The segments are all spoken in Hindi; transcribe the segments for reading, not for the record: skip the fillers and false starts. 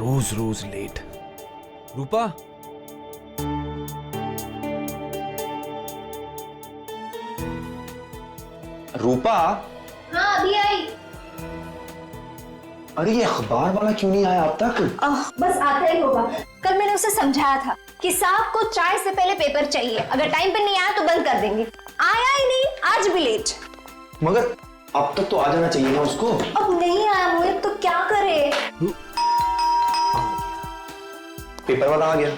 रोज रोज लेट। रूपा, रूपा। हाँ अभी आई। अरे ये अखबार वाला क्यों नहीं आया अब तक? बस आता ही होगा। कल मैंने उसे समझाया था कि साहब को चाय से पहले पेपर चाहिए, अगर टाइम पे नहीं आया तो बंद कर देंगे। आया ही नहीं, आज भी लेट। मगर अब तक तो आ जाना चाहिए ना उसको। अब नहीं आया मोहित तो क्या करे? पेपर वाला आ गया।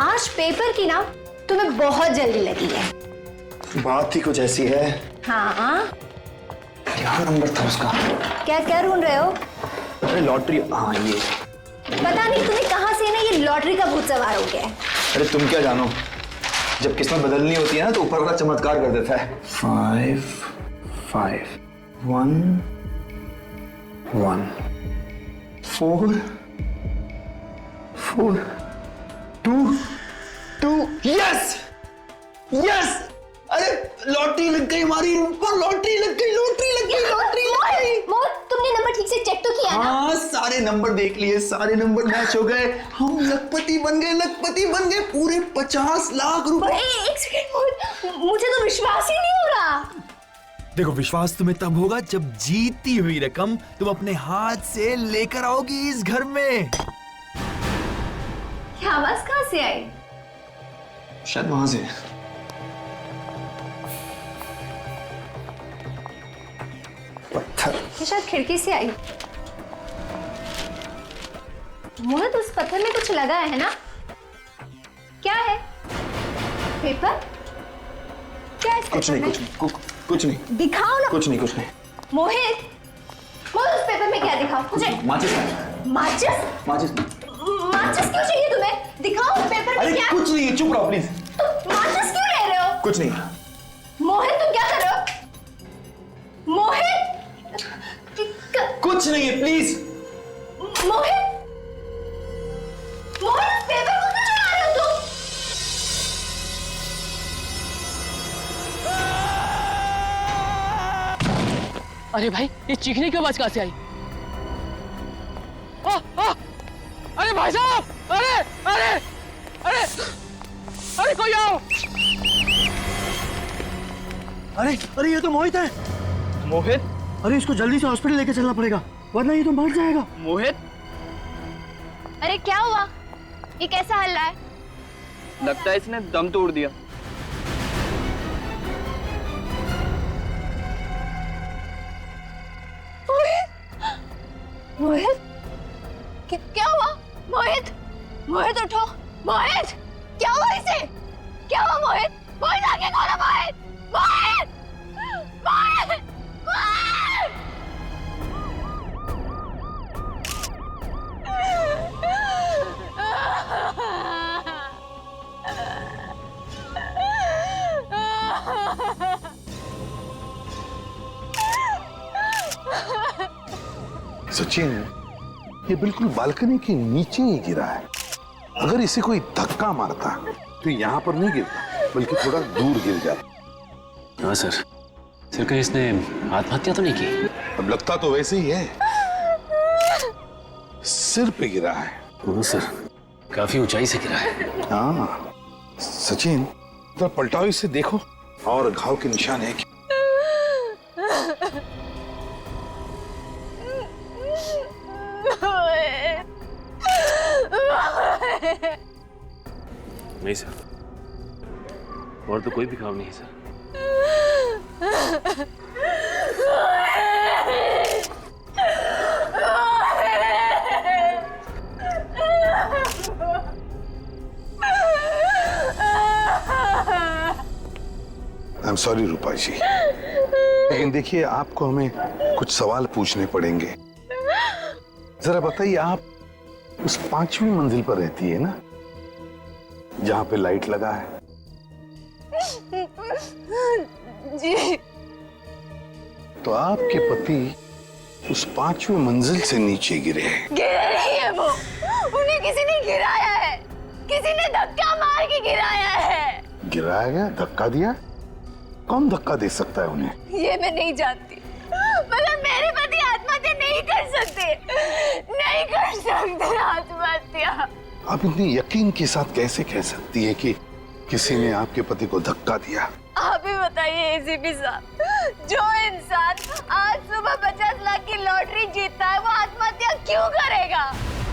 आज पेपर की ना तुम्हें बहुत जल्दी लगी है। बात ही कुछ ऐसी है। हाँ, क्या नंबर था उसका? क्या क्या ढूंढ रहे हो? अरे लॉटरी। हाँ ये। पता नहीं तुम्हें कहाँ से ना ये लॉटरी का भूत सवार हो गया है। अरे तुम क्या जानो, जब किस्मत बदलनी होती है ना तो ऊपर वाला चमत्कार कर देता है। 5 5 1 1 4 4 2 2। Yes yes! अरे लॉटरी लग गई हमारी ऊपर, लॉटरी लग गई, लॉटरी लग गई, लॉटरी लग गई। मोहित, तुमने नंबर ठीक से चेक तो किया ना? हाँ सारे नंबर देख लिए, सारे नंबर मैच हो गए, हम लखपति बन गए, लखपति बन गए, पूरे 50 लाख रुपए। एक सेकंड मोहित, मुझे तो विश्वास ही नहीं हो रहा। देखो विश्वास तुम्हें तब होगा जब जीती हुई रकम तुम अपने हाथ से लेकर आओगी इस घर में। क्या आवाज कहाँ से आई? शायद वहां से। पत्थर। ये शायद खिड़की से आई। मोहित उस पत्थर में कुछ लगा है ना? क्या है? पेपर? क्या है इस कुछ पेपर नहीं, में? कुछ नहीं, दिखाओ ना। कुछ नहीं, कुछ नहीं। मोहित, मोहित उस पेपर में क्या दिखाओ मुझे? माचिस। माचिस? माचिस। माचिस क्यों चाहिए तुम्हें? दिखाओ उस पेपर में अरे क्या? कुछ नहीं है, चुप रहो प्लीज। तुम माचिस क्यों ले रहे हो? कुछ नहीं। मोहित तुम क्या कर रहे हो? मोहित! कुछ नहीं है प्लीज। मोहित! मोहित पेपर को क्यों चढ़ा रहे हो तुम? अरे भाई ये चीखने की आवाज कहां से आई? अरे भाई साहब! अरे अरे अरे अरे कोई आओ! अरे अरे ये तो मोहित है। मोहित? अरे इसको जल्दी से हॉस्पिटल लेके चलना पड़ेगा वरना ये तो मर जाएगा। मोहित? अरे क्या हुआ? ये कैसा हल रहा है? लगता है इसने दम तोड़ दिया। मोहित? क्या हुआ? मोहित! मोहित उठो! मोहित! क्या हुआ इसे? क्या हुआ मोहित? मोहित आगे खोलो मोहित! मोहित! मोहित! मोहित! सचिन, ये बिल्कुल बालकनी के नीचे ही गिरा है। अगर इसे कोई धक्का मारता तो यहाँ पर नहीं गिरता बल्कि थोड़ा दूर गिर जाता। हाँ सर, कहीं इसने आत्महत्या तो नहीं की? अब लगता तो वैसे ही है, सिर पे गिरा है। हाँ सर, काफी ऊंचाई से गिरा है। हाँ सचिन, तो पलटाओ इसे, देखो और घाव के निशान है क्या? नहीं सर, और तो कोई भी घाव नहीं है सर। आई एम सॉरी रूपा जी, लेकिन देखिए आपको हमें कुछ सवाल पूछने पड़ेंगे। जरा बताइए, आप उस 5वीं मंजिल पर रहती है ना, जहां पे लाइट लगा है? जी। तो आपके पति उस 5वीं मंजिल से नीचे गिरे हैं। गिरे नहीं है वो, उन्हें किसी ने गिराया है, किसी किसी ने धक्का मार के गिराया है। गिराया गया? धक्का दिया? कौन धक्का दे सकता है उन्हें? ये मैं नहीं जानती, मगर मेरे पति आत्महत्या नहीं कर सकते, नहीं कर सकते आत्महत्या। आप इतनी यकीन के साथ कैसे कह सकती है कि किसी ने आपके पति को धक्का दिया? आप ही बताइए एसीपी साहब, जो इंसान आज सुबह 50 लाख की लॉटरी जीतता है वो आत्महत्या क्यों करेगा?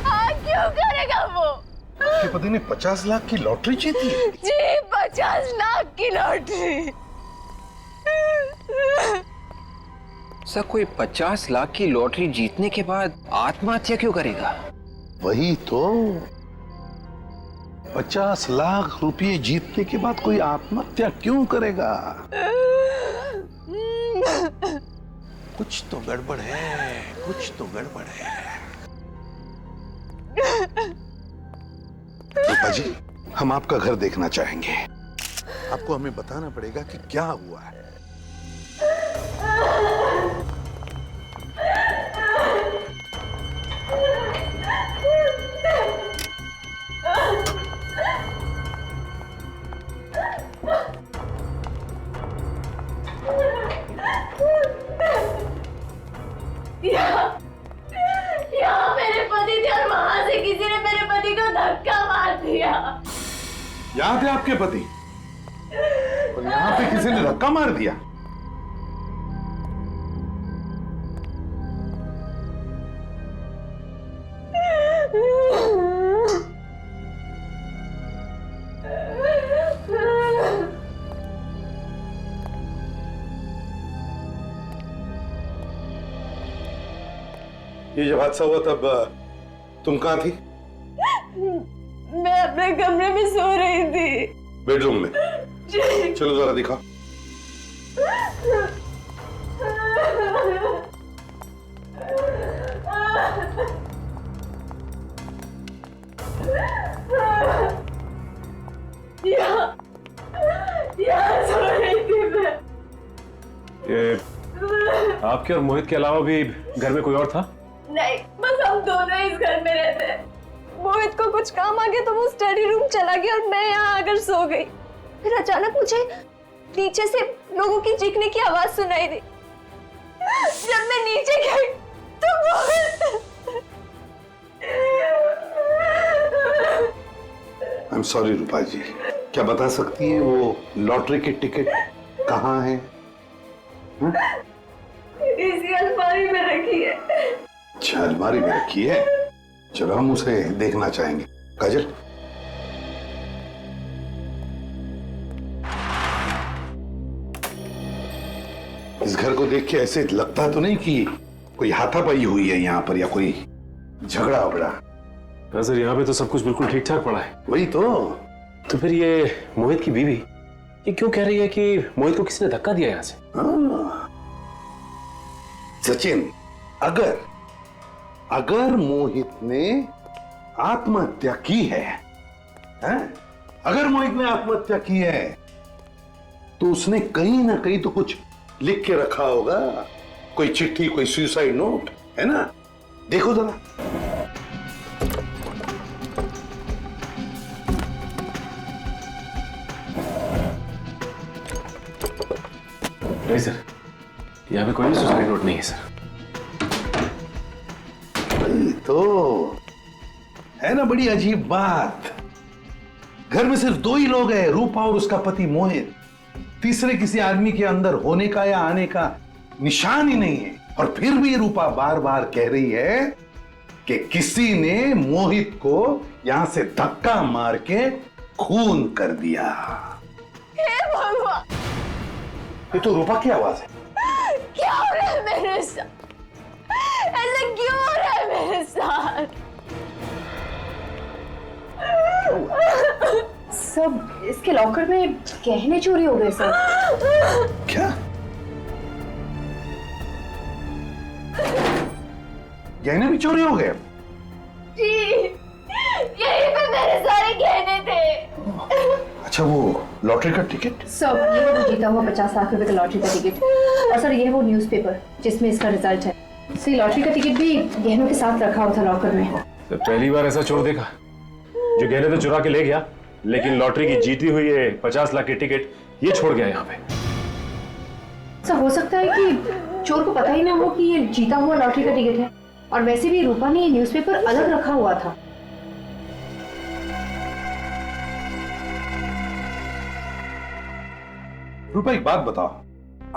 हाँ, क्यों करेगा वो? आपके पति ने 50 लाख की लॉटरी जीती है? जी, 50 लाख की लॉटरी। सर, कोई 50 लाख की लॉटरी जीतने के बाद आत्महत्या क्यों करेगा? वही तो, 50 लाख रुपए जीतने के बाद कोई आत्महत्या क्यों करेगा? कुछ तो गड़बड़ है, कुछ तो गड़बड़ है। रूपा जी, हम आपका घर देखना चाहेंगे। आपको हमें बताना पड़ेगा कि क्या हुआ है। यहाँ मेरे पति थे और वहां से किसी ने मेरे पति को धक्का मार दिया। यहाँ थे आपके पति और यहाँ पे किसी ने धक्का मार दिया? ये जब हादसा हुआ तब तुम कहाँ थी? मैं अपने कमरे में सो रही थी। बेडरूम में? चलो जरा दिखा। यहाँ सो रही थी मैं। ये आपके और मोहित के अलावा भी घर में कोई और था? नहीं, बस हम दोनों इस घर में रहते हैं। मोहित को कुछ काम आ गया तो वो स्टडी रूम चला गया और मैं यहाँ आकर सो गई। फिर अचानक मुझे नीचे से लोगों की चीखने की आवाज सुनाई दी। जब मैं नीचे गई तो मोहित। आई एम सॉरी रूपा जी, क्या बता सकती है वो लॉटरी की टिकट कहाँ है? इसी अलमारी में रखी है। अच्छा, अलमारी में रखी है। चलो हम उसे देखना चाहेंगे। काजल, इस घर को देख के ऐसे लगता तो नहीं कि कोई हाथापाई हुई है यहाँ पर या कोई झगड़ा वगड़ा? सर, यहाँ पे तो सब कुछ बिल्कुल ठीक ठाक पड़ा है। वही तो फिर ये मोहित की बीवी ये क्यों कह रही है कि मोहित को किसी ने धक्का दिया यहाँ से? सचिन, अगर मोहित ने आत्महत्या की है, अगर मोहित ने आत्महत्या की है तो उसने कहीं ना कहीं तो कुछ लिख के रखा होगा, कोई चिट्ठी, कोई सुसाइड नोट, है ना? देखो जरा। नहीं सर, यहाँ पे कोई भी सुसाइड नोट नहीं है सर। तो है ना बड़ी अजीब बात। घर में सिर्फ दो ही लोग हैं, रूपा और उसका पति मोहित। तीसरे किसी आदमी के अंदर होने का या आने का निशान ही नहीं है। और फिर भी रूपा बार बार कह रही है कि किसी ने मोहित को यहां से धक्का मार के खून कर दिया। हे भगवान, ये तो रूपा की आवाज है। क्या हो रहा है मेरे साथ? ऐसा क्यों हो रहा है मेरे साथ? सब इसके लॉकर में गहने चोरी हो गए सर। क्या? गहने भी चोरी हो गए? जी, यहीं पे मेरे सारे गहने थे। अच्छा, वो लॉटरी का टिकट? सर, ये है वो जीता हुआ 50 लाख रुपए का लॉटरी का टिकट। और सर, ये है वो न्यूज़पेपर जिसमें इसका रिजल्ट है। सर, लॉटरी का टिकट भी गहनों के साथ रखा हुआ था लॉकर में। तो पहली बार ऐसा चोर देखा। जो गहने तो चुरा के ले गया, लेकिन लॉटरी की जीती हुई ये 50 लाख की टिकट ये छोड़ गया यहाँ पे। सर हो सकता है कि चोर को पता ही ना हो कि ये जीता हुआ लॉटरी का टिकट है, और वैसे भी रूपा ने ये न्यूज़पेपर अलग रखा हुआ था। रूपा एक बात बताओ,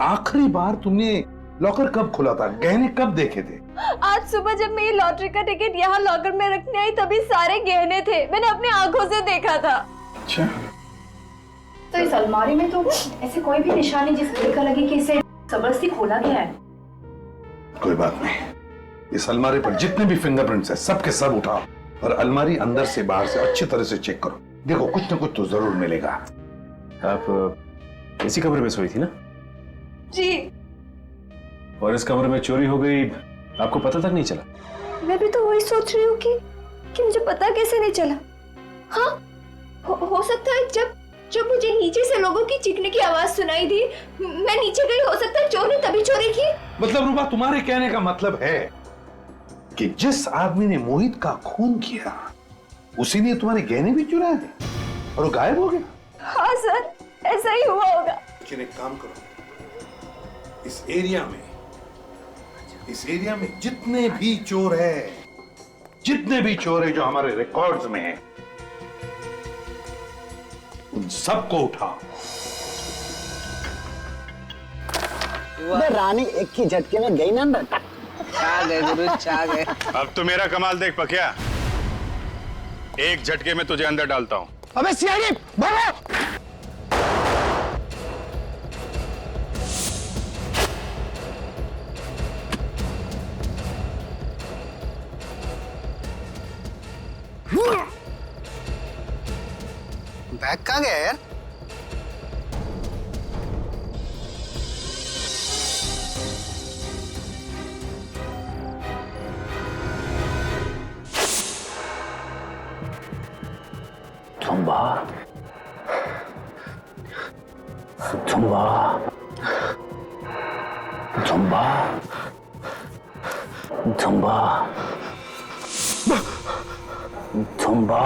आखिरी बार तुमने लॉकर कब खोला था? गहने कब देखे थे? आज सुबह जब मैं ये लॉटरी का टिकट यहाँ लॉकर में रखने आई तभी सारे गहने थे, मैंने अपनी आंखों से देखा था। अच्छा, तो इस अलमारी में तो ऐसे कोई भी निशानी जिससे देखा लगे कि इसे जबरदस्ती खोला गया है। कोई बात नहीं, इस अलमारी पर जितने भी फिंगरप्रिंट्स हैं सबके सब उठाओ और अलमारी अंदर से बाहर से अच्छी तरह से चेक करो। देखो कुछ ना कुछ तो जरूर मिलेगा। आप इसी कमरे में सोई थी ना? जी। और इस कमरे में चोरी हो गई, आपको पता तक नहीं चला? मैं भी तो वही सोच रही हूँ कि मुझे पता कैसे नहीं चला। हाँ, हो सकता है जब मुझे नीचे से लोगों की चीखने की आवाज सुनाई दी, मैं नीचे गई, हो सकता है चोर ने तभी चोरी की। मतलब रूपा, तुम्हारे कहने का मतलब है कि जिस आदमी ने मोहित का खून किया उसी ने तुम्हारे गहने भी चुराए और वो गायब हो गया? हाँ सर, ऐसा ही हुआ होगा। लेकिन एक काम करो, इस एरिया में जितने भी चोर है जो हमारे रिकॉर्ड्स में हैं, उन सबको उठाओ। रानी एक ही झटके में गई ना बेटा। छा गए गुरु, छा गए। अब तो मेरा कमाल देख पकिया, एक झटके में तुझे अंदर डालता हूं। अबे सियारी भागो। बैग कहाँ गया यार? Zumba Zumba Zumba Zumba Zumba.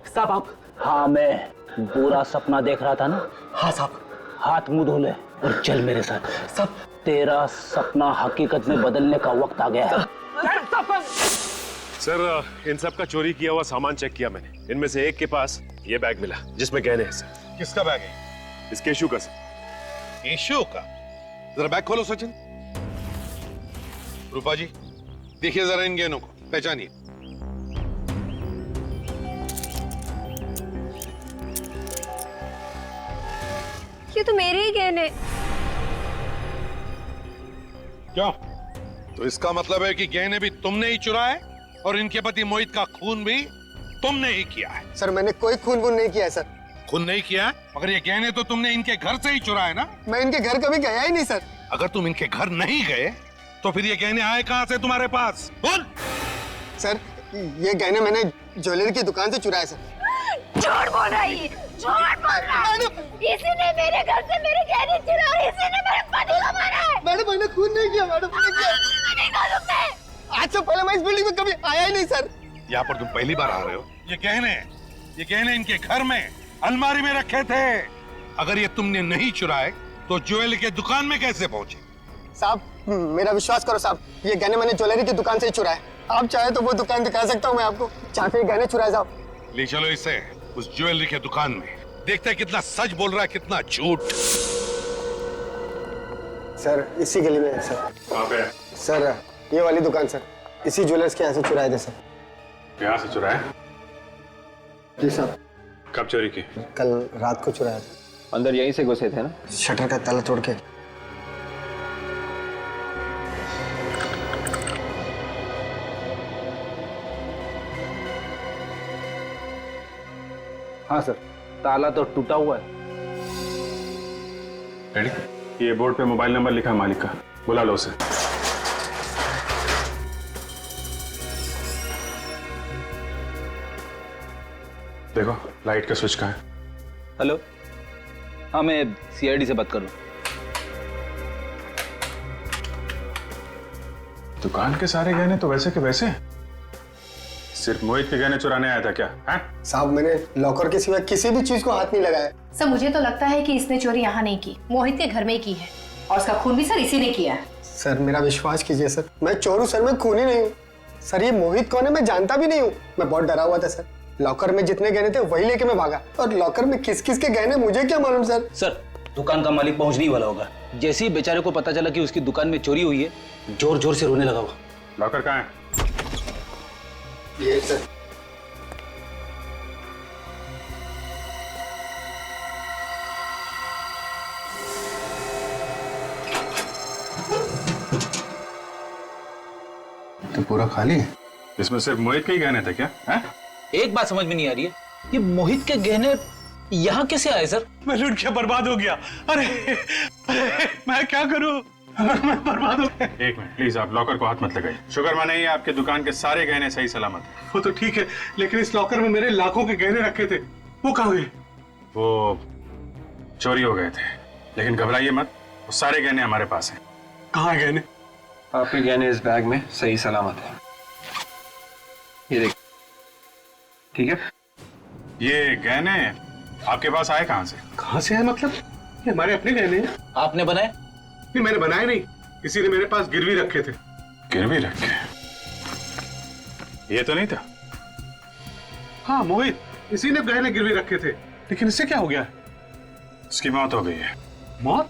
साहब आप? हाँ, मैं बुरा सपना देख रहा था ना। हाँ साहब। हाथ मुंह धो ले और चल मेरे साथ। सब तेरा सपना हकीकत में बदलने का वक्त आ गया है। सर, इन सब का चोरी किया हुआ सामान चेक किया मैंने। इनमें से एक के पास ये बैग मिला जिसमें गहने हैं सर। किसका बैग है? इस केशु का सर। केशु का? जरा बैग खोलो सचिन। रूपा जी, देखिए जरा इन गहनों को, पहचानिए। ये तो मेरे ही गहने। क्यों? तो इसका मतलब है कि गहने भी तुमने ही चुराए और इनके पति मोहित का खून भी तुमने ही किया है। सर, मैंने कोई खून वून नहीं किया है सर। खून नहीं किया, मगर ये गहने तो तुमने इनके घर से ही चुराए ना? मैं इनके घर कभी गया ही नहीं सर। अगर तुम इनके घर नहीं गए तो फिर ये गहने आए कहां से तुम्हारे पास? बोल। सर, ये गहने मैंने ज्वेलरी की दुकान से चुराए सर। झूठ बोल रही है, झूठ बोल रहा है। इसी ने मेरे घर से मेरे गहने चुराए, इसी ने मेरे पति को मारा है। मैडम, मैंने खून नहीं किया मैडम। नहीं कर सकते। आज से पहले मैं इस बिल्डिंग में कभी आया ही नहीं सर। यहाँ पर तुम पहली बार आ रहे हो। ये गहने इनके घर में अलमारी में रखे थे। अगर ये तुमने नहीं चुराए तो ज्वेलरी के दुकान में कैसे पहुंचे? साहब, मेरा विश्वास करो साहब, ये गहने मैंने ज्वेलरी की दुकान से ही चुराए। आप चाहे तो वो दुकान दिखा सकता हूँ मैं आपको, जहाँ पे गहने चुराए साहब। ले चलो इसे उस ज्वेलरी के दुकान में, देखते हैं कितना सच बोल रहा है कितना झूठ। सर, इसी गली में है सर। कहाँ पे? सर, ये वाली दुकान सर, इसी ज्वेलर्स के यहाँ से चुराए थे सर। यहाँ से चुराया? जी साहब। कब चोरी की? कल रात को चुराया था। अंदर यहीं से घुसे थे ना? शटर का ताला तोड़ के। हाँ सर, ताला तो टूटा हुआ है। रेडी? ये बोर्ड पे मोबाइल नंबर लिखा है मालिक का, बुला लो उसे। देखो लाइट का स्विच कहाँ है? हेलो, हाँ मैं सीआईडी से बात करूं। दुकान के सारे गहने तो वैसे के वैसे। सिर्फ मोहित के गहने चुराने आया था क्या? हैं? साहब मैंने लॉकर के सिवा किसी भी चीज को हाथ नहीं लगाया। सर मुझे तो लगता है कि इसने चोरी यहाँ नहीं की, मोहित के घर में ही की है, और उसका खून भी सर इसी ने किया है। सर मेरा विश्वास कीजिए सर, मैं चोर हूँ सर, मैं खूनी नहीं हूँ। सर ये मोहित कौन है मैं जानता भी नहीं हूँ। मैं बहुत डरा हुआ था सर, लॉकर में जितने गहने थे वही लेके मैं भागा, और लॉकर में किस किस के गहने मुझे क्या मालूम सर। सर दुकान का मालिक पहुंचने ही वाला होगा। जैसे ही बेचारे को पता चला कि उसकी दुकान में चोरी हुई है, जोर जोर से रोने लगा वो। लॉकर कहाँ है? ये सर तो पूरा खाली है। इसमें सिर्फ मोहित के ही गहने थे क्या? हैं? एक बात समझ में नहीं आ रही है, ये मोहित के गहने यहाँ कैसे आए सर? मैं लूट के बर्बाद हो गया। अरे मैं क्या करूं? मैं बर्बाद हो गया। एक मिनट प्लीज, आप लॉकर को हाथ मत लगाइए। शुक्र मानिए आपके दुकान के सारे गहने सही सलामत हैं। वो तो ठीक है, लेकिन इस लॉकर में मेरे लाखों के गहने रखे थे, वो कहाँ गए? वो चोरी हो गए थे, लेकिन घबराइए मत, वो सारे गहने हमारे पास हैं। कहाँ है गहने? आपके गहने इस बैग में सही सलामत है, ये देखिए। ठीक है, ये गहने आपके पास आए कहाँ से? कहाँ से है मतलब? ये हमारे अपने गहने हैं। आपने बनाए? नहीं मैंने बनाए नहीं, किसी ने मेरे पास गिरवी रखे थे। गिरवी रखे? ये तो नहीं था। हाँ मोहित, इसी ने गहने गिरवी रखे थे, लेकिन इससे क्या हो गया? उसकी मौत हो गई है। मौत?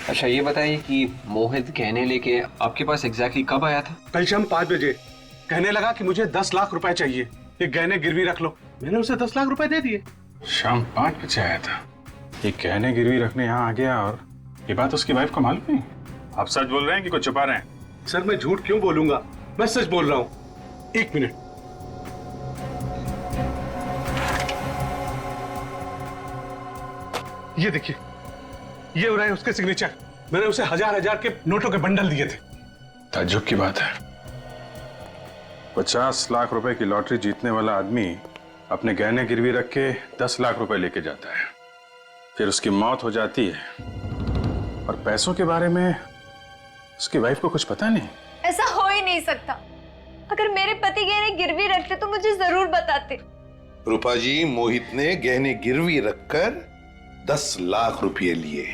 अच्छा ये बताइए कि मोहित गहने लेके आपके पास एग्जैक्टली कब आया था? कल शाम 5 बजे कहने लगा कि मुझे 10 लाख रुपए चाहिए, ये गहने गिरवी रख लो। मैंने उसे 10 लाख रुपए दे दिए। शाम 5 बजे आया था, ये गहने गिरवी रखने यहाँ आ गया, और ये बात उसकी वाइफ को मालूम नहीं? आप सच बोल रहे हैं कि कुछ छुपा रहे हैं? सर मैं झूठ क्यों बोलूंगा, मैं सच बोल रहा हूँ। 1 मिनट। ये देखिए, ये हो रहा है उसके सिग्नेचर। मैंने उसे हजार के नोटों के बंडल दिए थे। ताज्जुब की बात है, 50 लाख रुपए की लॉटरी जीतने वाला आदमी अपने गहने गिरवी रख के 10 लाख रुपए लेके जाता है, फिर उसकी मौत हो जाती है, और पैसों के बारे में उसकी वाइफ को कुछ पता नहीं। ऐसा हो ही नहीं सकता। अगर मेरे पति गहने गिरवी रखते तो मुझे जरूर बताते। रूपा जी, मोहित ने गहने गिरवी रखकर 10 लाख रुपए लिए।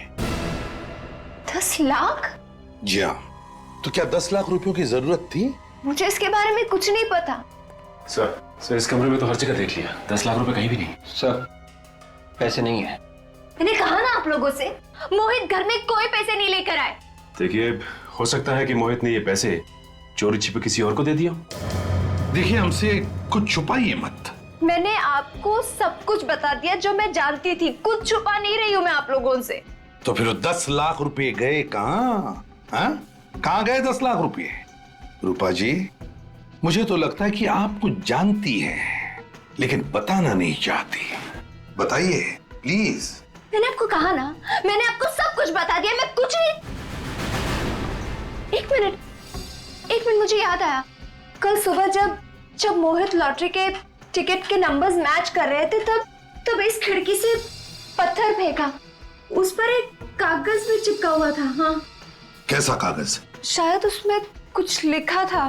10 लाख? जी हाँ। तो क्या 10 लाख रुपयों की जरूरत थी? मुझे इसके बारे में कुछ नहीं पता। सर इस कमरे में तो हर जगह देख लिया, 10 लाख रुपए कहीं भी नहीं। सर पैसे नहीं है। मैंने कहा ना आप लोगों से, मोहित घर में कोई पैसे नहीं लेकर आए। देखिए, हो सकता है कि मोहित ने ये पैसे चोरी छिपे किसी और को दे दिया। देखिए, हमसे कुछ छुपाइए मत। मैंने आपको सब कुछ बता दिया जो मैं जानती थी, कुछ छुपा नहीं रही हूँ मैं आप लोगों से। तो फिर 10 लाख रुपए गए कहाँ? हाँ? कहाँ गए 10 लाख रुपए? रूपा जी, मुझे तो लगता है कि आप कुछ जानती हैं, लेकिन बताना नहीं चाहती। बताइए प्लीज। मैंने आपको कहा ना, मैंने आपको सब कुछ बता दिया, मैं कुछ नहीं। एक मिनट, मुझे याद आया। कल सुबह जब मोहित लॉटरी के टिकट के नंबर्स मैच कर रहे थे, तब इस खिड़की से पत्थर फेंका, उस पर एक कागज भी चिपका हुआ था। हाँ। कैसा कागज? शायद उसमें कुछ लिखा था।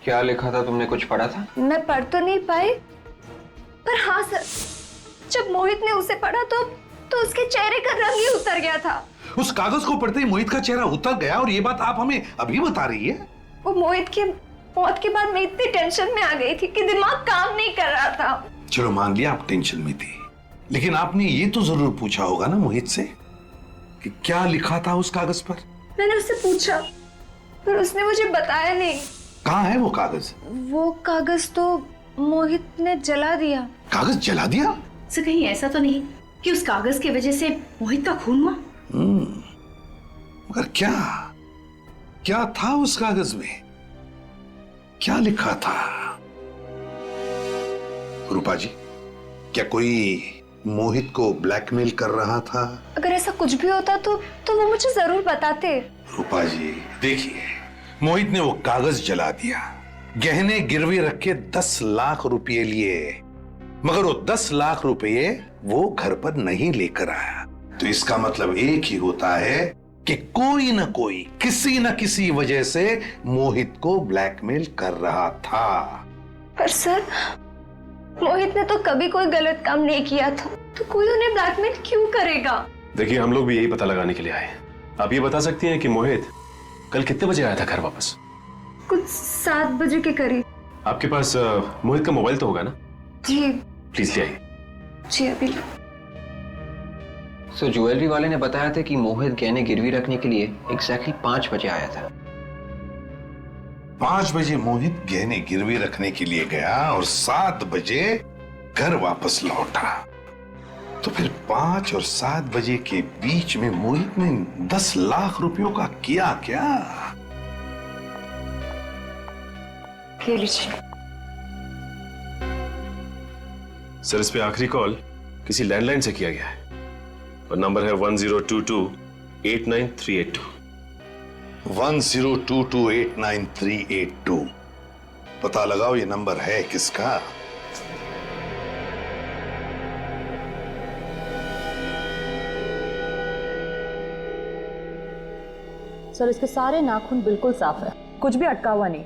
क्या लिखा था? तुमने कुछ पढ़ा था? मैं पढ़ तो नहीं पाई, पर हाँ सर, जब मोहित ने उसे पढ़ा तो उसके चेहरे का रंग ही उतर गया था। उस कागज को पढ़ते ही मोहित का चेहरा उतर गया, और ये बात आप हमें अभी बता रही है? वो मोहित की मौत के बाद मैं इतनी टेंशन में आ गई थी कि दिमाग काम नहीं कर रहा था। चलो मान लिया आप टेंशन में थी, लेकिन आपने ये तो जरूर पूछा होगा ना मोहित से कि क्या लिखा था उस कागज पर? मैंने उससे पूछा, पर उसने मुझे बताया नहीं। कहाँ है वो कागज? वो कागज तो मोहित ने जला दिया। कागज जला दिया? सर कहीं ऐसा तो नहीं कि उस कागज की वजह से मोहित का खून हुआ? मगर क्या था उस कागज में? क्या लिखा था? रूपा जी, क्या कोई मोहित को ब्लैकमेल कर रहा था? अगर ऐसा कुछ भी होता तो वो मुझे जरूर बताते। रूपा जी देखिए, मोहित ने वो कागज जला दिया, गहने गिरवी रख के 10 लाख रुपए लिए, मगर वो 10 लाख रुपए वो घर पर नहीं लेकर आया। तो इसका मतलब एक ही होता है कि कोई ना कोई किसी न किसी वजह से मोहित को ब्लैकमेल कर रहा था। पर सर, मोहित ने तो कभी कोई गलत काम नहीं किया था, तो कोई उन्हें ब्लैकमेल क्यों करेगा? देखिए, हम लोग भी यही पता लगाने के लिए आए हैं। आप ये बता सकती हैं कि मोहित कल कितने बजे आया था घर वापस? कुछ 7 बजे के करीब। आपके पास मोहित का मोबाइल तो होगा ना? जी प्लीज ले आइए। जी अभी। सो ज्वेलरी वाले ने बताया था कि मोहित गहने गिरवी रखने के लिए एग्जैक्टली 5 बजे आया था। 5 बजे मोहित गहने गिरवी रखने के लिए गया और 7 बजे घर वापस लौटा। तो फिर 5 और 7 बजे के बीच में मोहित ने 10 लाख रुपयों का किया क्या? ये लीजिए। सर, इस पे आखिरी कॉल किसी लैंडलाइन से किया गया है और नंबर है 1022-89382। 1022-89382। पता लगाओ ये नंबर है किसका? सर, इसके सारे नाखून बिल्कुल साफ है, कुछ भी अटका हुआ नहीं।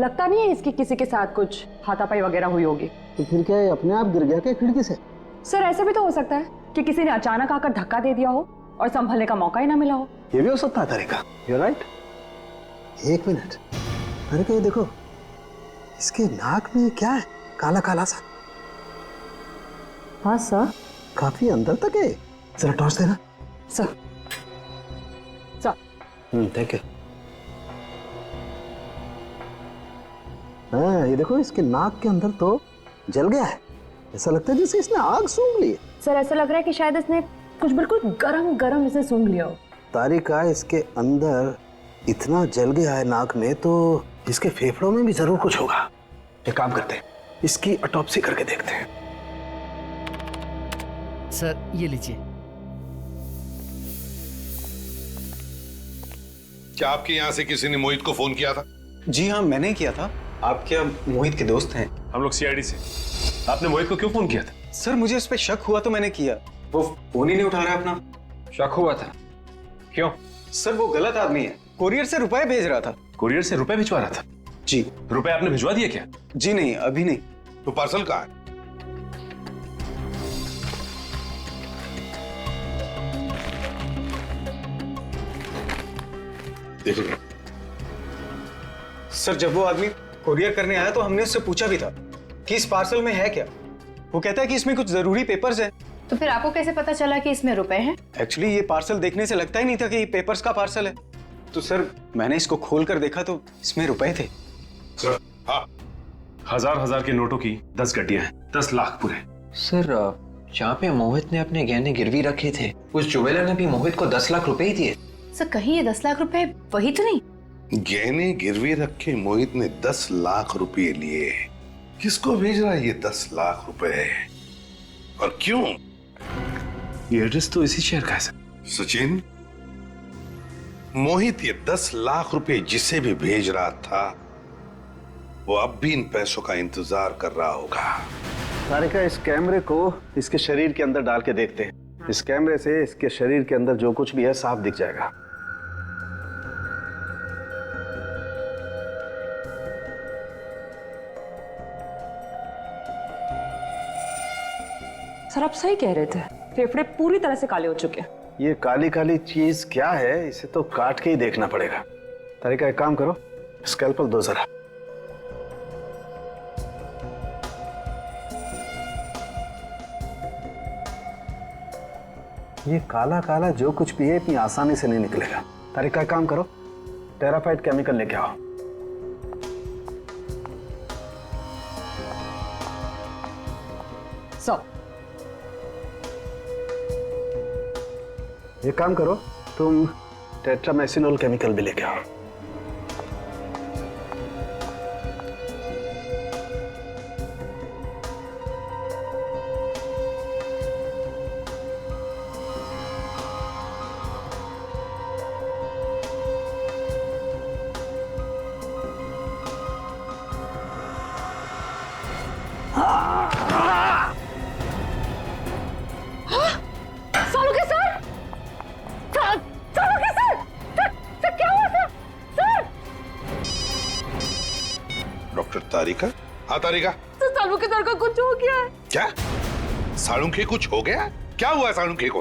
लगता नहीं है इसकी किसी के साथ कुछ हाथापाई वगैरह हुई होगी। तो फिर क्या अपने आप गिर गया क्या खिड़की से? सर, ऐसे भी तो हो सकता है कि किसी ने अचानक आकर धक्का दे दिया हो और संभलने का मौका ही ना मिला हो। ये भी हो सकता है Tarika. You right. 1 minute Tarika, ये देखो, इसके नाक में क्या है? काला काला सा। हाँ सर। काफी अंदर तक है। जरा टॉर्च देना। सर। Thank you. हाँ, ये देखो, इसके नाक के अंदर तो जल गया है। ऐसा लगता है जैसे इसने आग सूंघ ली है। सर, ऐसा लग रहा है कि शायद इसने कुछ बिल्कुल गरम गरम इसे सूंघ लिया हो। तारिका, इसके अंदर इतना जल गया है नाक में, तो इसके फेफड़ों में भी जरूर कुछ होगा। एक काम करते हैं, इसकी ऑटोप्सी करके देखते हैं। सर, ये लीजिए। क्या आपके यहाँ से किसी ने मोहित को फोन किया था? जी हाँ, मैंने किया था। आप क्या मोहित के दोस्त हैं? हम लोग सीआईडी से। आपने मोहित को क्यों फोन किया था? सर, मुझे उस पर शक हुआ तो मैंने किया। वो फोन ही नहीं उठा रहा है अपना। शक हुआ था? क्यों? सर, वो गलत आदमी है। कोरियर से रुपए भेज रहा था। कोरियर से रुपए भिजवा रहा था? जी। रुपए आपने भिजवा दिया क्या? जी नहीं, अभी नहीं। तो पार्सल कहाँ है? देखो सर, जब वो आदमी कोरियर करने आया तो हमने उससे पूछा भी था कि इस पार्सल में है क्या। वो कहता है कि इसमें कुछ जरूरी पेपर्स हैं। तो फिर आपको कैसे पता चला कि इसमें रुपए हैं? एक्चुअली ये पार्सल देखने से लगता ही नहीं था कि ये पेपर्स का पार्सल है। तो सर, मैंने इसको खोल कर देखा तो इसमें रुपए थे। सर, हाँ। 1000 के नोटों की 10 गड्डियां हैं, 10 लाख पूरे। सर, जहाँ पे मोहित ने अपने गहने गिरवी रखे थे, उस ज्वेलर ने भी मोहित को 10 लाख रुपए ही दिए। सर, कहीं ये 10 लाख रुपए वही तो नहीं? गहने गिरवी रखे मोहित ने 10 लाख रुपए लिए। किसको भेज रहा है ये 10 लाख रुपए और क्यों? ये एड्रेस तो इसी शहर का है सर। सचिन, मोहित ये 10 लाख रुपए जिसे भी भेज रहा था, वो अब भी इन पैसों का इंतजार कर रहा होगा। तारिका, इस कैमरे को इसके शरीर के अंदर डाल के देखते हैं। इस कैमरे से इसके शरीर के अंदर जो कुछ भी है साफ दिख जाएगा। सर, आप सही कह रहे थे, फेफड़े पूरी तरह से काले हो चुके हैं। ये काली काली चीज क्या है, इसे तो काट के ही देखना पड़ेगा। तारिका, एक काम करो, स्कैल्पल दो जरा। ये काला काला जो कुछ भी है इतनी आसानी से नहीं निकलेगा। तारिका, एक काम करो, टेराफाइट केमिकल लेके आओ। एक काम करो, तुम टेट्रामेसिनोल केमिकल भी लेके आओ। हाँ तारिका। तो सालुंखे सर का कुछ हो गया है। क्या? सालुंखे कुछ हो गया? क्या हुआ सालुंखे को?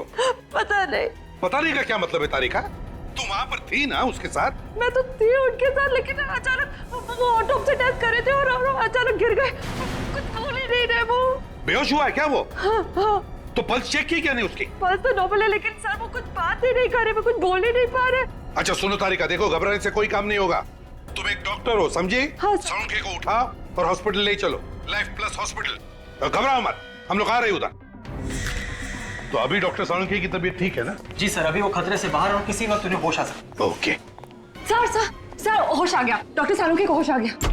पता नहीं। पता नहीं का क्या मतलब है तारिका? तुम वहां पर थी ना उसके साथ? मैं तो थी उनके साथ, लेकिन अचानक वो ऑटोप्सी टेस्ट कर रहे थे और अचानक गिर गए। कुछ बोल ही नहीं रहे वो। बेहोश हुआ है क्या वो? हाँ। तो पल्स चेक की क्या नहीं उसकी? पल्स तो नॉर्मल है, लेकिन सर वो कुछ बात ही नहीं कर रहे, वो कुछ बोल ही नहीं पा रहे। अच्छा सुनो तारिका, देखो घबराने से कोई काम नहीं होगा। तुम एक डॉक्टर हो, समझी? हाँ, सालुंखे को उठाओ और हॉस्पिटल ले चलो, लाइफ प्लस हॉस्पिटल। घबराओ मत, हम लोग आ रहे हैं उधर। तो अभी डॉक्टर सालुंखे की तबीयत ठीक है ना? जी सर, अभी वो खतरे से बाहर और किसी वक्त उन्हें होश आ सकता। ओके। सर होश आ गया, डॉक्टर सालुंखे को होश आ गया।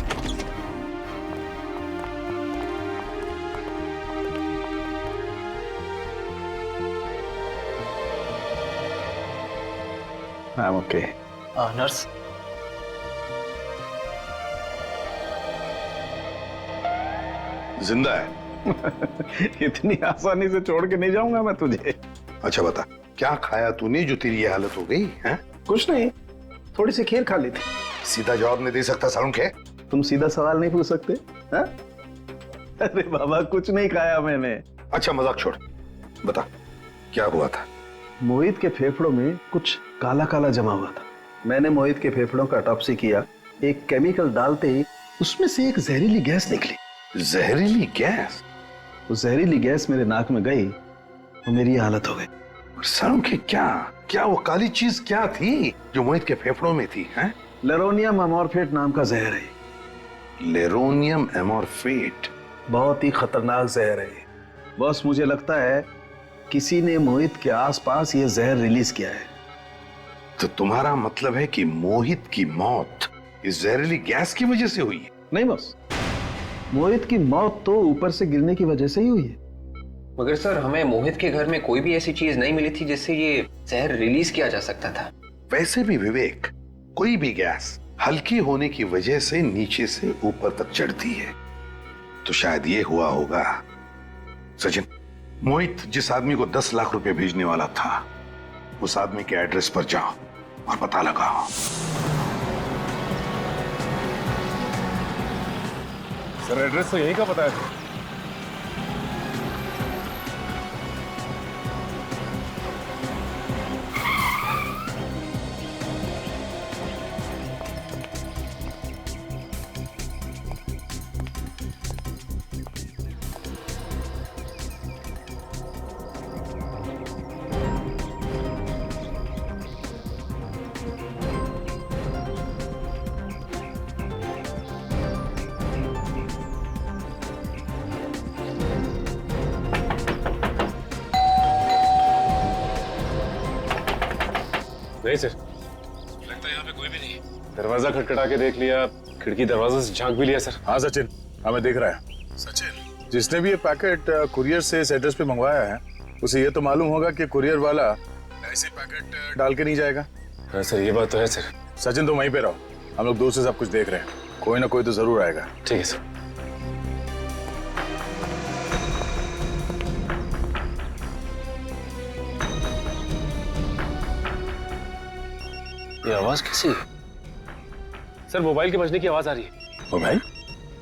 I'm okay. नर्स, जिंदा है? इतनी आसानी से छोड़ के नहीं जाऊंगा मैं तुझे। अच्छा बता, क्या खाया तूने जो तेरी ये हालत हो गई है? कुछ नहीं, थोड़ी सी खीर खा ली थी। सीधा जवाब नहीं दे सकता सालुंखे? तुम सीधा सवाल नहीं पूछ सकते? हा? अरे बाबा कुछ नहीं खाया मैंने। अच्छा मजाक छोड़, बता क्या हुआ था? मोहित के फेफड़ों में कुछ काला काला जमा हुआ था। मैंने मोहित के फेफड़ों का ऑटोप्सी किया। एक केमिकल डालते ही उसमें से एक जहरीली गैस निकली। जहरीली गैस? वो जहरीली गैस मेरे नाक में गई तो मेरी हालत हो गई। सालुंखे क्या वो काली चीज क्या थी जो मोहित के फेफड़ों में थी? हैं? लेरोनियम एमॉर्फेट नाम का जहर है। लेरोनियम एमॉर्फेट? बहुत ही खतरनाक जहर है बॉस। मुझे लगता है किसी ने मोहित के आसपास ये जहर रिलीज किया है। तो तुम्हारा मतलब है कि मोहित की मौत इस जहरीली गैस की वजह से हुई है? नहीं बॉस, मोहित की मौत तो ऊपर से गिरने की वजह से ही हुई है। मगर सर, हमें मोहित के घर में कोई भी ऐसी चीज नहीं मिली थी जिससे ये जहर रिलीज किया जा सकता था। वैसे भी विवेक, कोई भी गैस हल्की होने की वजह से नीचे से ऊपर तक चढ़ती है। तो शायद ये हुआ होगा। सचिन, मोहित जिस आदमी को 10 लाख रुपए भेजने वाला था, उस आदमी के एड्रेस पर जाओ और पता लगाओ। सर एड्रेस तो यही का पता है। नहीं सर, लगता है यहाँ पे कोई भी नहीं। दरवाजा खटखटा के देख लिया, खिड़की दरवाजे से झांक भी लिया सर। हाँ सचिन, हमें दिख रहा है। सचिन, जिसने भी ये पैकेट कुरियर से इस एड्रेस पे मंगवाया है, उसे ये तो मालूम होगा कि कुरियर वाला ऐसे पैकेट डाल के नहीं जाएगा। हाँ सर, ये बात तो है सर। सचिन तुम वहीं पे रहो, हम लोग दूर से सब कुछ देख रहे हैं। कोई ना कोई तो जरूर आएगा। ठीक है सर। ये आवाज किसी है? सर मोबाइल के बजने की आवाज आ रही है। मोबाइल?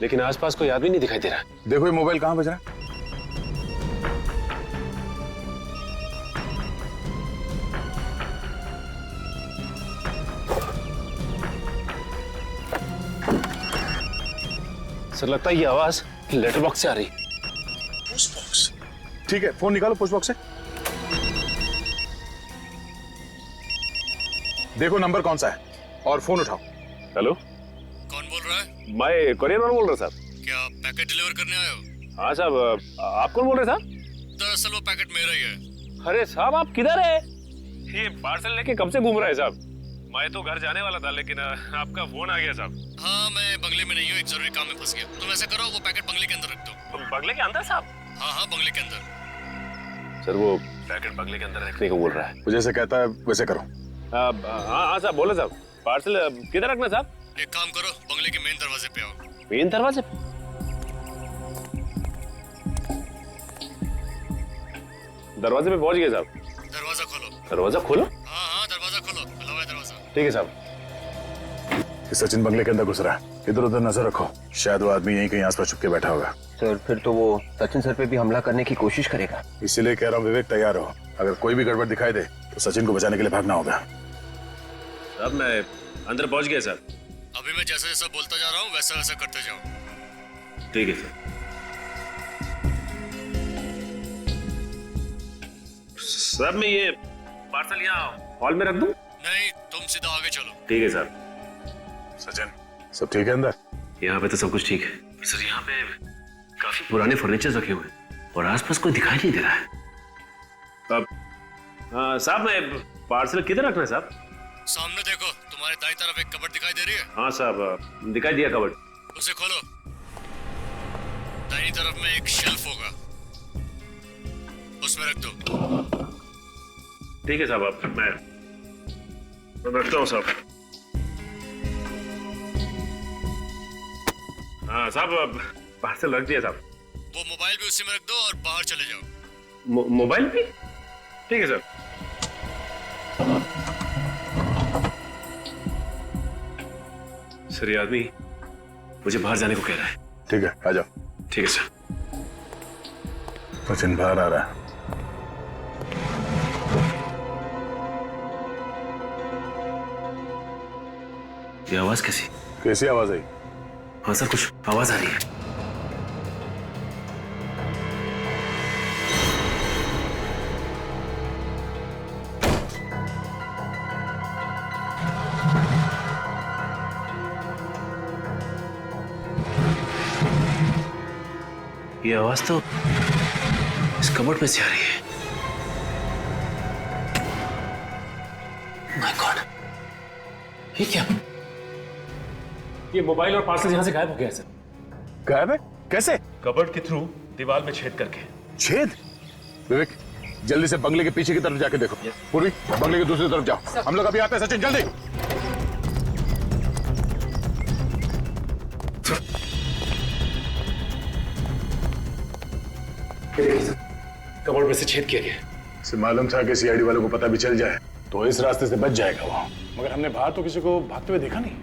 लेकिन आसपास कोई आदमी नहीं दिखाई दे रहा। देखो ये मोबाइल कहाँ बज रहा है? सर लगता है ये आवाज लेटर बॉक्स से आ रही है। Post box? ठीक है, फोन निकालो पोस्ट बॉक्स से। देखो नंबर कौन सा है और फोन उठाओ। हेलो, कौन बोल रहा है? मैं कोरियर मैन बोल रहा साहब। क्या पैकेट डिलीवर करने आए हो? हाँ साहब, आप कौन बोल रहे साहब? दरअसल वो पैकेट मेरा ही है। अरे साहब आप किधर है? ये पार्सल लेके कब से घूम रहा है साहब? मैं तो घर जाने वाला था, लेकिन आपका फोन आ गया साहब। हाँ, मैं बंगले में नहीं हूँ, एक जरूरी काम में फंस गया। तुम ऐसा करो, वो पैकेट बंगले के अंदर रख दो। बंगले के अंदर साहब? हाँ, बंगले के अंदर। सर वो पैकेट बंगले के अंदर रखने को बोल रहा है। वो जैसे कहता है वैसे करो। हाँ साहब, बोले साहब। पार्सल किधर रखना साहब? एक काम करो, बंगले के मेन दरवाजे पे आओ। मेन दरवाजे? दरवाजे पे पहुंच गए साहब। दरवाजा खोलो। दरवाजा खोलो? हाँ, दरवाजा खोलो। खुला हुआ है दरवाजा। ठीक है साहब। सचिन बंगले के अंदर घुस रहा है। इधर उधर नजर रखो, शायद वो आदमी यहीं कहीं आसपास छुप के बैठा होगा। सर फिर तो वो सचिन सर पे भी हमला करने की कोशिश करेगा। इसीलिए कह रहा हूँ विवेक, तैयार हो। अगर कोई भी गड़बड़ दिखाई दे तो सचिन को बचाने के लिए भागना होगा। अब मैं अंदर पहुंच गया सर। अभी मैं जैसा जैसा बोलता जा रहा हूँ वैसा वैसा करते जाओ। ठीक है सर। सर मैं ये पार्सल यहाँ हॉल में रख दूं? नहीं, तुम सीधा आगे चलो। ठीक है सर। सचिन, सब ठीक है अंदर? यहाँ पे तो सब कुछ ठीक है सर। यहाँ पे काफी पुराने फर्नीचर रखे हुए हैं और आसपास कोई दिखाई नहीं दे रहा है। अब साहब मैं पार्सल किधर रखना है साहब? सामने देखो, तुम्हारे दाईं तरफ एक कबर्ड दिखाई दे रही है? हाँ साहब, दिखाई दिया कबर्ड। उसे खोलो। दाईं तरफ में एक शेल्फ होगा, उसमें रख दो। ठीक है साहब, अब मैं रखता हूँ साहब। हाँ साहब, अब पार्सल रख दिया साहब। वो मोबाइल भी उसी में रख दो और बाहर चले जाओ। मोबाइल भी? ठीक है सर। सर ये आदमी मुझे बाहर जाने को कह रहा है। ठीक है, आ जाओ। ठीक है सर। सचिन बाहर आ रहा है। ये आवाज कैसी? कैसी आवाज आई? हाँ सर, कुछ आवाज आ रही है। ये आवाज तो इस कबर्ड में से आ रही है। माय गॉड, ये क्या? ये मोबाइल और पार्सल यहां से गायब हो गया है सर। गायब है? कैसे? कबर्ड के थ्रू दीवार में छेद करके। छेद? विवेक, जल्दी से बंगले के पीछे की तरफ जाके देखो। पूर्वी, बंगले की दूसरी तरफ जाओ। हम लोग अभी आते हैं। सचिन जल्दी। कबर्ड में से छेद किया गया। इसे मालूम था कि सीआईडी वालों को पता भी चल जाए तो इस रास्ते से बच जाएगा वो, मगर हमने बाहर तो किसी को भागते हुए देखा नहीं।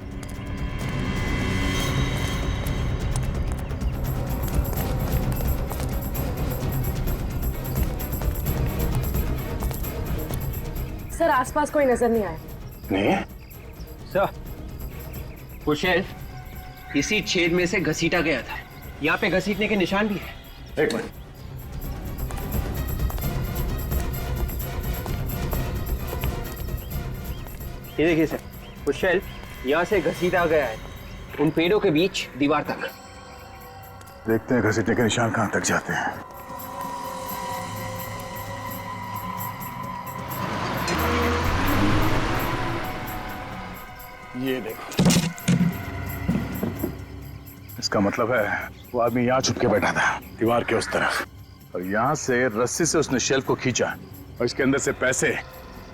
सर आसपास कोई नजर नहीं आया। नहीं सर, वो शेल्फ इसी छेद में से घसीटा गया था। यहाँ पे घसीटने के निशान भी है। एक मिनट। ये देखिए सर, वो शेल्फ यहाँ से घसीटा गया है, उन पेड़ों के बीच दीवार तक। देखते हैं घसीटने के निशान कहां तक जाते हैं। ये देखो, इसका मतलब है वो आदमी यहाँ छुप के बैठा था दीवार के उस तरफ, और यहाँ से रस्सी से उसने शेल्फ को खींचा और इसके अंदर से पैसे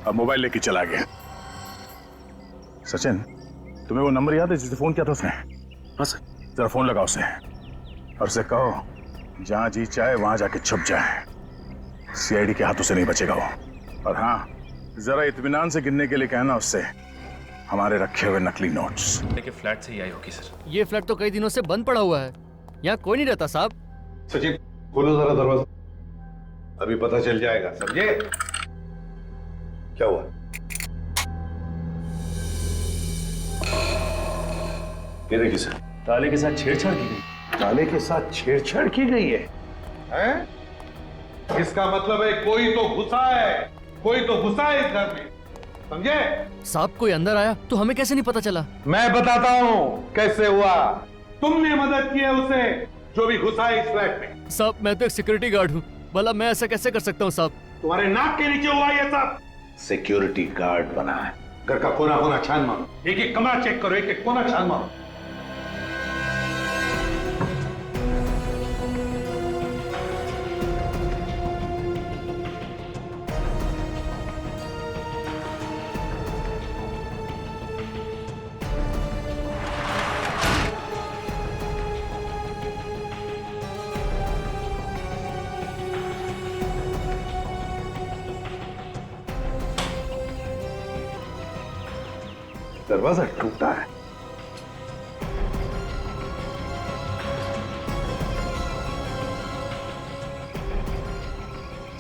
और मोबाइल लेके चला गया। सचिन, तुम्हें वो नंबर याद है जिससे फोन किया था उसने? हाँ सर। जरा फोन लगाओ उसे और उसे कहो जहां जी चाहे वहां जाके छुप जाए। सीआईडी के हाथों से नहीं बचेगा वो। और हाँ, जरा इत्मीनान से गिनने के लिए कहना उससे हमारे रखे हुए नकली नोट्स। देखिए फ्लैट से ही आई होगी सर। ये फ्लैट तो कई दिनों से बंद पड़ा हुआ है, यहाँ कोई नहीं रहता साहब। सचिन खोलो जरा दरवाजा, अभी पता चल जाएगा। समझे? क्या हुआ? ये देखिए सर, ताले के साथ छेड़छाड़ की गई। ताले के साथ छेड़छाड़ की गई है? हैं? इसका मतलब है कोई तो घुसा है, कोई तो घुसा है इस घर में। समझे? साहब कोई अंदर आया तो हमें कैसे नहीं पता चला? मैं बताता हूँ कैसे हुआ। तुमने मदद की है उसे जो भी घुसा है इस फ्लैट में। साहब मैं तो एक सिक्योरिटी गार्ड हूँ, भला मैं ऐसा कैसे कर सकता हूँ साहब? तुम्हारे नाक के नीचे हुआ ये सब। सिक्योरिटी गार्ड बना है, घर का कोना कोना छान मारो, एक एक कमरा चेक करो, एक एक कोना छान मारो। दरवाजा टूटा है।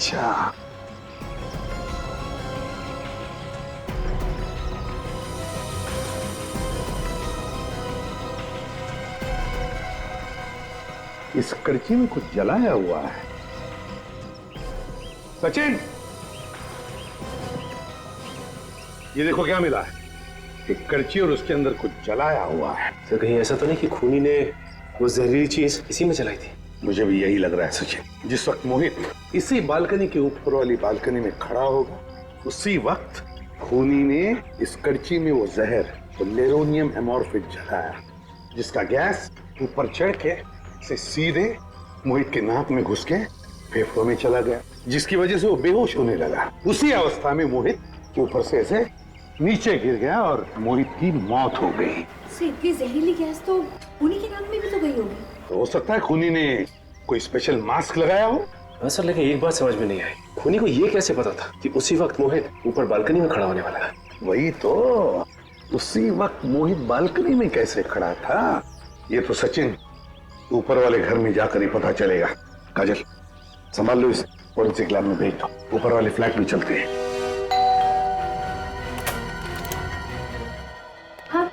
अच्छा, इस कड़ची में कुछ जलाया हुआ है। सचिन, ये देखो क्या मिला है। एक कड़ची और उसके अंदर कुछ जलाया हुआ है। सर कहीं ऐसा तो नहीं कि खूनी ने वो जहरीली चीज इसी में जलाई थी? मुझे भी यही लग रहा है सचिन। जिस वक्त मोहित इसी बालकनी के ऊपर वाली बालकनी में खड़ा होगा, उसी वक्त खूनी ने इस कड़ची में वो जहर, वो नेरोनियम एमोर्फिक जलाया, जिसका गैस ऊपर चढ़ के से सीधे मोहित के नाक में घुस के फेफड़ों में चला गया, जिसकी वजह से वो बेहोश होने लगा। उसी अवस्था में मोहित ऊपर से ऐसे नीचे गिर गया और मोहित की मौत हो गई। इतनी जहरीली गैस तो उन्हीं के नाक में भी तो गई होगी। तो हो सकता है खूनी ने कोई स्पेशल मास्क लगाया हो। हाँ सर, लेकिन एक बात समझ में नहीं आई, खूनी को ये कैसे पता था कि उसी वक्त मोहित ऊपर बालकनी में खड़ा होने वाला है? वही तो, उसी वक्त मोहित बालकनी में कैसे खड़ा था, ये तो सचिन ऊपर वाले घर में जाकर ही पता चलेगा। काजल, संभाल लो, इस फोरेंसिक लैब में भेज दो, ऊपर वाले फ्लैट में चलते हैं। हाँ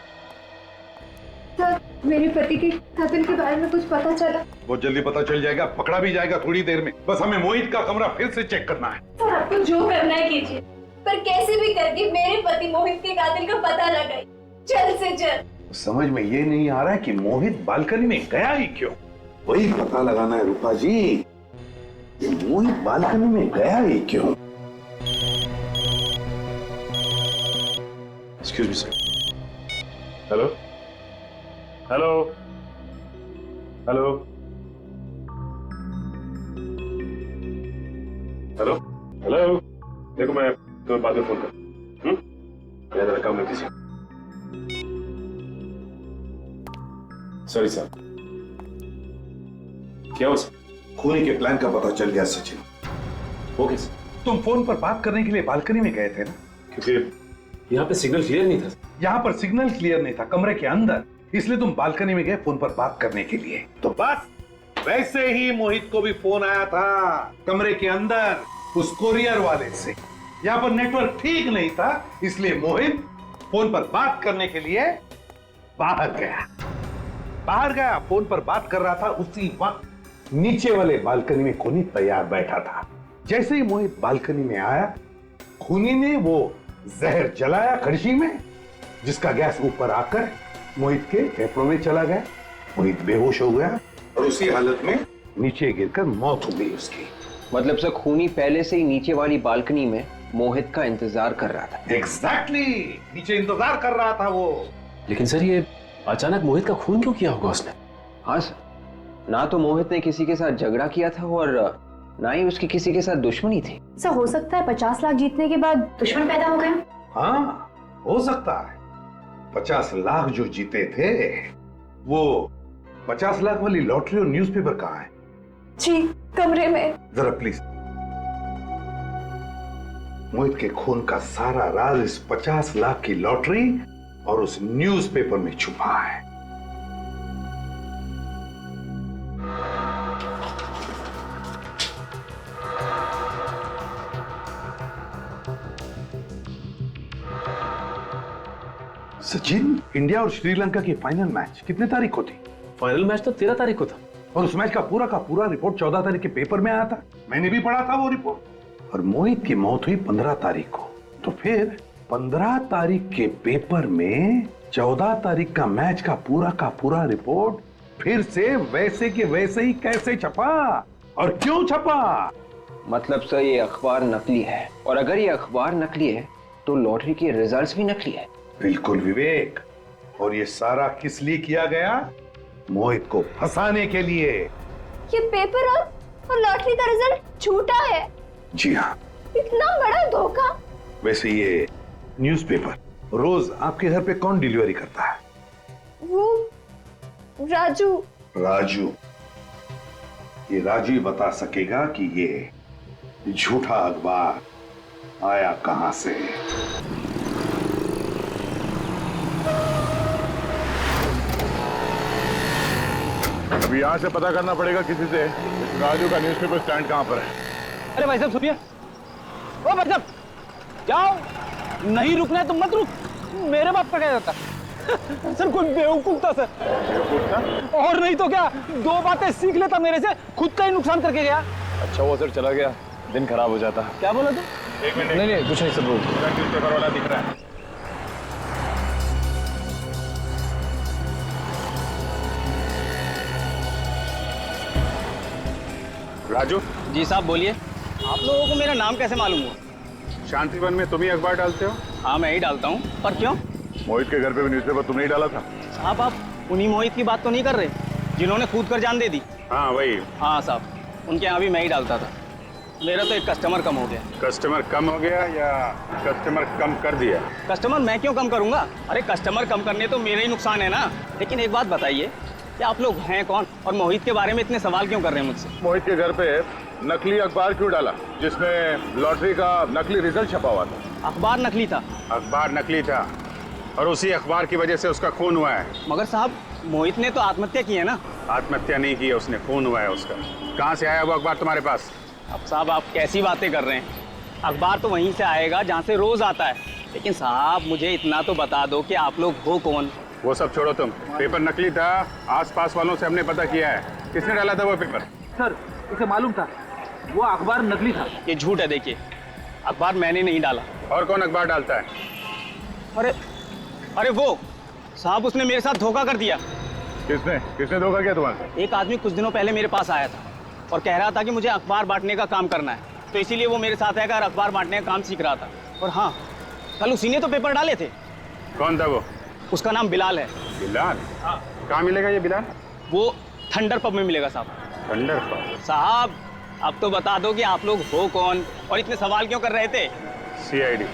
सर, मेरे पति के कत्ल के बारे में कुछ पता चला? बहुत जल्दी पता चल जाएगा, पकड़ा भी जाएगा थोड़ी देर में। बस हमें मोहित का कमरा फिर से चेक करना है। सर आपको जो करना है कीजिए, पर कैसे भी करके मेरे पति मोहित के कातिल का पता लगाइए, जल्द से जल्द। समझ में ये नहीं आ रहा है कि मोहित बालकनी में गया ही क्यों। वही पता लगाना है रूपा जी, कि मोहित बालकनी में गया ही क्यों। Excuse me sir. Hello hello hello hello hello, देखो मैं तुम्हें बाद में फोन कर। मैं जरा काम में बिजी हूं। Sorry sir. क्या हुआ सर? खूनी के प्लान का पता चल गया सचिन। हो गया सर? तुम फोन पर बात करने के लिए बालकनी में गए थे ना? क्योंकि यहाँ पे सिग्नल क्लियर नहीं था। यहाँ पर सिग्नल क्लियर नहीं था, कमरे के अंदर, इसलिए तुम बालकनी में गए फोन पर बात करने के लिए। तो बस वैसे ही मोहित को भी फोन आया था कमरे के अंदर उस कोरियर वाले से। यहाँ पर नेटवर्क ठीक नहीं था, इसलिए मोहित फोन पर बात करने के लिए बाहर गया, फोन पर बात कर रहा था। उसी वक्त नीचे वाले बालकनी में खूनी तैयार बैठा था। जैसे ही मोहित बालकनी में आया, खूनी ने वो जहर जलाया कड़छी में, जिसका गैस ऊपर आकर मोहित के फेफड़ों में चला गया। मोहित बेहोश हो गया और उसी हालत में नीचे गिरकर मौत हो गई उसकी। मतलब सर खूनी पहले से ही नीचे वाली बालकनी में मोहित का इंतजार कर रहा था। एग्जैक्टली, नीचे इंतजार कर रहा था वो। लेकिन सर ये अचानक मोहित का खून क्यों किया होगा उसने? हाँ सर, ना तो मोहित ने किसी के साथ झगड़ा किया था और ना ही उसकी किसी के साथ दुश्मनी थी। सर हो सकता है 50 लाख जीतने के बाद दुश्मन पैदा हो गए। हाँ हो सकता है। 50 लाख जो जीते थे, वो 50 लाख वाली लॉटरी और न्यूज़पेपर कहाँ है? जी कमरे में। जरा प्लीज। मोहित के खून का सारा राज इस 50 लाख की लॉटरी और उस न्यूज़पेपर में छुपा है। सचिन, इंडिया और श्रीलंका की फाइनल मैच कितने तारीख को थी? फाइनल मैच तो 13 तारीख को था। और उस मैच का पूरा रिपोर्ट 14 तारीख के पेपर में आया था। मैंने भी पढ़ा था वो रिपोर्ट। और मोहित की मौत हुई 15 तारीख को। तो फिर 15 तारीख के पेपर में 14 तारीख का मैच का पूरा रिपोर्ट फिर से वैसे के वैसे ही कैसे छपा और क्यों छपा? मतलब सर ये अखबार नकली है, और अगर ये अखबार नकली है तो लॉटरी के रिजल्ट्स भी नकली है। बिल्कुल विवेक। और ये सारा किस लिए किया गया? मोहित को फंसाने के लिए। ये पेपर और लॉटरी का रिजल्ट झूठा है। जी हाँ। इतना बड़ा धोखा। वैसे ये न्यूज़पेपर रोज आपके घर पे कौन डिलीवरी करता है? वो राजू। राजू। ये राजू ही बता सकेगा कि ये झूठा अखबार आया कहां से। अभी यहाँ से पता करना पड़ेगा किसी से, इस राजू का न्यूज़पेपर स्टैंड कहाँ पर है। अरे भाई साहब सुनिए, ओ भाई साहब जाओ, नहीं रुकना है तो मत रुक, मेरे बाप का क्या जाता। सर कोई बेवकूफ था सर, और नहीं तो क्या, दो बातें सीख लेता मेरे से, खुद का ही नुकसान करके गया। अच्छा वो सर चला गया, दिन खराब हो जाता। क्या बोला तू? एक मिनट। नहीं कुछ नहीं सर, बोल। न्यूज़पेपर वाला दिख रहा है। राजू। जी साहब बोलिए। आप लोगों को मेरा नाम कैसे मालूम हुआ? शांतिवन में तुम ही अखबार डालते हो? हाँ मैं ही डालता हूँ, पर क्यों? मोहित के घर पे भी न्यूज़पेपर तुमने ही डाला था। साहब आप उन्हीं मोहित की बात तो नहीं कर रहे जिन्होंने कूद कर जान दे दी? हाँ वही। हाँ साहब, उनके यहाँ भी मैं ही डालता था। मेरा तो एक कस्टमर कम हो गया। कस्टमर कम हो गया या कस्टमर कम कर दिया? कस्टमर मैं क्यों कम करूंगा? अरे कस्टमर कम करने तो मेरा ही नुकसान है ना। लेकिन एक बात बताइए कि आप लोग हैं कौन और मोहित के बारे में इतने सवाल क्यों कर रहे हैं मुझसे? मोहित के घर पे नकली अखबार क्यों डाला जिसमें लॉटरी का नकली रिजल्ट छपा हुआ था? अखबार नकली था। अखबार नकली था और उसी अखबार की वजह से उसका खून हुआ है। मगर साहब मोहित ने तो आत्महत्या की है ना। आत्महत्या नहीं की है उसने, खून हुआ है उसका। कहाँ से आया वो अखबार तुम्हारे पास? अब साहब आप कैसी बातें कर रहे हैं? अखबार तो वहीं से आएगा जहाँ से रोज आता है। लेकिन साहब मुझे इतना तो बता दो कि आप लोग हो कौन? वो सब छोड़ो तुम, पेपर नकली था, आसपास वालों से हमने पता किया है। किसने डाला था वो पेपर? सर इसे मालूम था, वो अखबार नकली था। ये झूठ है, देखिए अखबार मैंने नहीं डाला। और कौन अखबार डालता है? अरे वो साहब उसने मेरे साथ धोखा कर दिया। किसने धोखा किया तुम्हारे? एक आदमी कुछ दिनों पहले मेरे पास आया था और कह रहा था कि मुझे अखबार बांटने का काम करना है, तो इसीलिए वो मेरे साथ आकर अखबार बांटने का काम सीख रहा था। और हाँ, कल उसी ने तो पेपर डाले थे। कौन था वो? उसका नाम बिलाल है। बिलाल? हाँ। कहाँ मिलेगा ये बिलाल? वो थंडर पब में मिलेगा साहब। Thunder pub? साहब अब तो बता दो कि आप लोग हो कौन और इतने सवाल क्यों कर रहे थे? CID।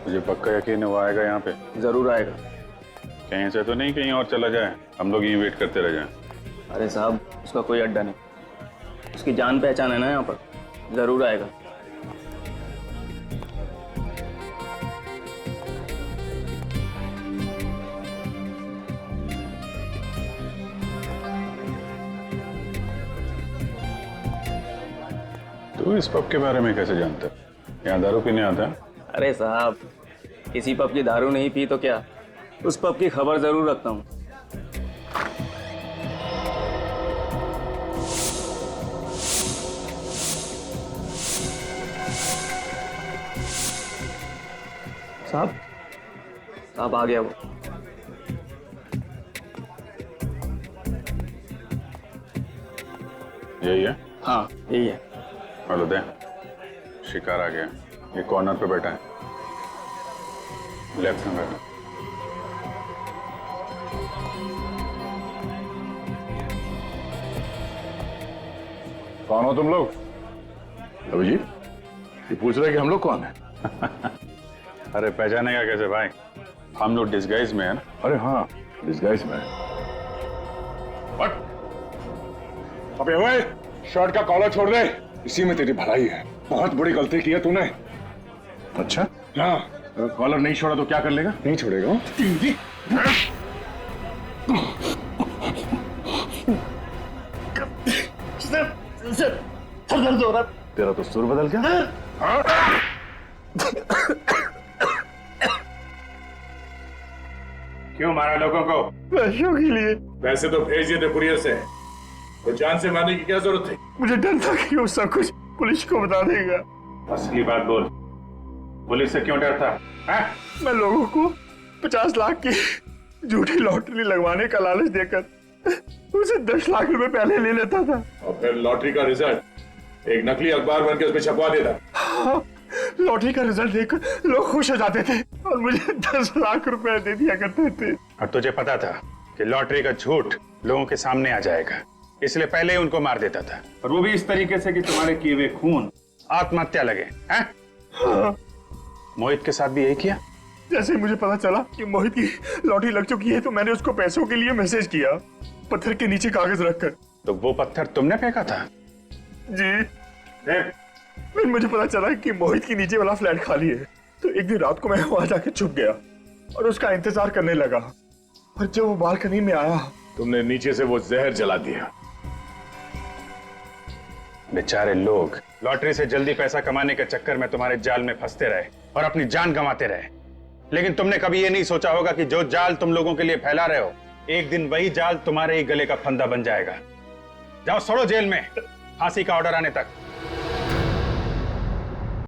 मुझे पक्का यकीन है वो आएगा यहाँ पे। जरूर आएगा। कहीं से तो नहीं कहीं और चला जाए, हम लोग यहीं वेट करते रह जाएं। अरे साहब उसका कोई अड्डा नहीं, उसकी जान पहचान है ना यहाँ पर, जरूर आएगा। तू इस पब के बारे में कैसे जानता है? यहाँ दारू पीने आता है? अरे साहब किसी पब की दारू नहीं पी तो क्या, उस पब की खबर जरूर रखता हूँ। साहब आ गया वो। यही है? हाँ यही है। हेलो दे, शिकार आ गया। ये कॉर्नर पे बैठा है, लेफ्ट में बैठा। कौन हो तुम लोग? अभी जी ये पूछ रहे कि हम लोग कौन हैं? अरे पहचानेगा कैसे भाई, हम लोग डिस्गाइज में है ना। अरे हाँ डिस्गाइज में। अबे ओए, शर्ट का कॉलर छोड़ दे, इसी में तेरी भलाई है। बहुत बड़ी गलती की है तूने। अच्छा हाँ, अगर कॉलर नहीं छोड़ा तो क्या कर लेगा? नहीं छोड़ेगा। दर्द हो रहा। तेरा तो सुर बदल गया। क्यों मारा लोगों को? पैसों के लिए। पैसे तो भेज दिए थे कुरियर से, तो जान से मारने की क्या जरूरत थी? मुझे डर था कि वो सब कुछ पुलिस को बता देगा। असली बात बोल, पुलिस से क्यों डरता है? मैं लोगों को 50 लाख की झूठी लॉटरी लगवाने का लालच देकर उसे 10 लाख रुपए पहले ले लेता था और फिर लॉटरी का रिजल्ट एक नकली अखबार बनकर उसमें छपवा देता। हाँ, लॉटरी का रिजल्ट देखकर लोग खुश हो जाते थे और मुझे 10 लाख रुपए दे दिया करते थे। और तुझे पता था कि लॉटरी का झूठ लोगों के सामने आ जाएगा, इसलिए पहले ही उनको मार देता था, और वो भी इस तरीके से कि तुम्हारे किए हुए खून आत्महत्या लगे हैं? हाँ। मोहित के साथ भी यही किया? जैसे ही मुझे पता चला कि मोहित की लॉटरी लग चुकी है तो मैंने उसको पैसों के लिए मैसेज किया, पत्थर के नीचे कागज रखकर। तो वो पत्थर तुमने फेंका था? जी। फिर मुझे पता चला कि मोहित की नीचे वाला फ्लैट खाली है, तो एक दिन रात को मैं वहां जाके छुप गया और उसका इंतजार करने लगा। और जब वो बालकनी में आया, तुमने नीचे से वो जहर जला दिया। बेचारे लोग लॉटरी से जल्दी पैसा कमाने के चक्कर में तुम्हारे जाल में फंसते रहे और अपनी जान गंवाते रहे, लेकिन तुमने कभी ये नहीं सोचा होगा कि जो जाल तुम लोगों के लिए फैला रहे हो, एक दिन वही जाल तुम्हारे ही गले का फंदा बन जाएगा। जाओ सड़ो जेल में, फांसी का ऑर्डर आने तक।